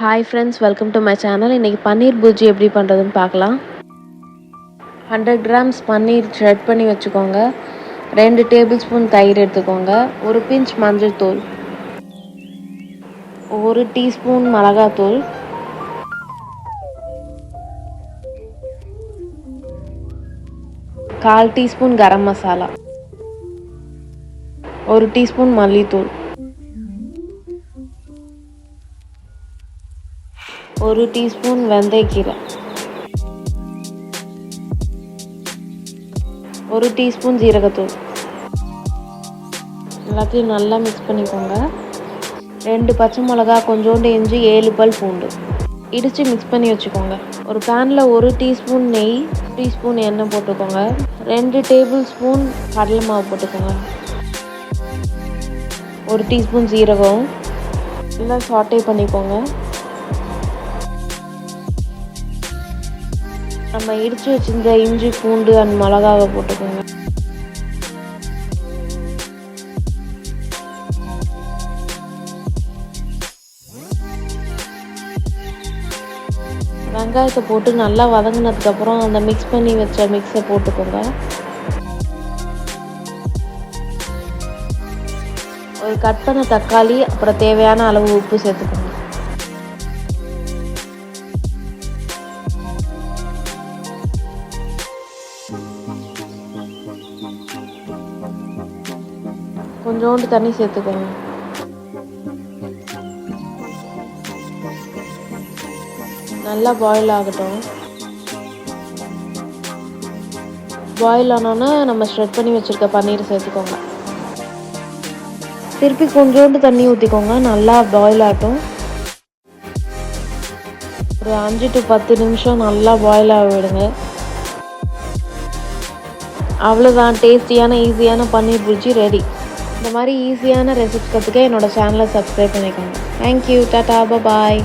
Hi friends, welcome to my channel. இன்றைக்கி பன்னீர் பூஜி எப்படி பண்ணுறதுன்னு பார்க்கலாம். 100 கிராம்ஸ் பன்னீர் ஷ்ரெட் பண்ணி வச்சுக்கோங்க. 2 டேபிள் ஸ்பூன் தயிர் எடுத்துக்கோங்க. 1 பிஞ்ச் மஞ்சள் தூள், 1 டீஸ்பூன் மிளகாத்தூள், 1/4 டீஸ்பூன் கரம் மசாலா, 1 டீஸ்பூன் மல்லித்தூள், 1 டீஸ்பூன் வெந்தயக்கீரை, 1 டீஸ்பூன் ஜீரகத்தூள். எல்லாத்தையும் நல்லா மிக்ஸ் பண்ணிக்கோங்க. 2 பச்சை மிளகா, கொஞ்சோண்டு இஞ்சி, 7 பல் பூண்டு இடித்து மிக்ஸ் பண்ணி வச்சுக்கோங்க. ஒரு பேனில் 1 டீஸ்பூன் நெய், டீஸ்பூன் எண்ணெய் போட்டுக்கோங்க. 2 டேபிள் ஸ்பூன் கடலை மாவு போட்டுக்கோங்க. 1 டீஸ்பூன் ஜீரகம். எல்லாம் சாட்டே பண்ணிக்கோங்க. நம்ம இடித்து வச்சிருந்த இஞ்சி, பூண்டு அண்ட் மிளகாவை போட்டுக்கோங்க. வெங்காயத்தை போட்டு நல்லா வதங்கினதுக்கப்புறம் அந்த மிக்ஸ் பண்ணி வச்ச மிக்ஸை போட்டுக்கோங்க. ஒரு கட் பண்ண தக்காளி, அப்புறம் தேவையான அளவு உப்பு சேர்த்துக்கோங்க. கொஞ்சோண்டு தண்ணி சேர்த்துக்கோங்க. நல்லா பாயில் ஆகட்டும். பாயில் ஆனோன்னா நம்ம ஷ்ரெட் பண்ணி வச்சுருக்க பன்னீர் சேர்த்துக்கோங்க. திருப்பி கொஞ்சோண்டு தண்ணி ஊற்றிக்கோங்க. நல்லா பாயில் ஆகட்டும். ஒரு 5 to 10 நிமிஷம் நல்லா பாயில் ஆக விடுங்க. அவ்வளோதான், டேஸ்டியான ஈஸியான பன்னீர் பூஜி ரெடி. இந்த மாதிரி ஈஸியான ரெசிபி கற்றுக்க என்னோடய சேனலை சப்ஸ்கிரைப் பண்ணிக்கோங்க. தேங்க்யூ, டாடா, பாய்.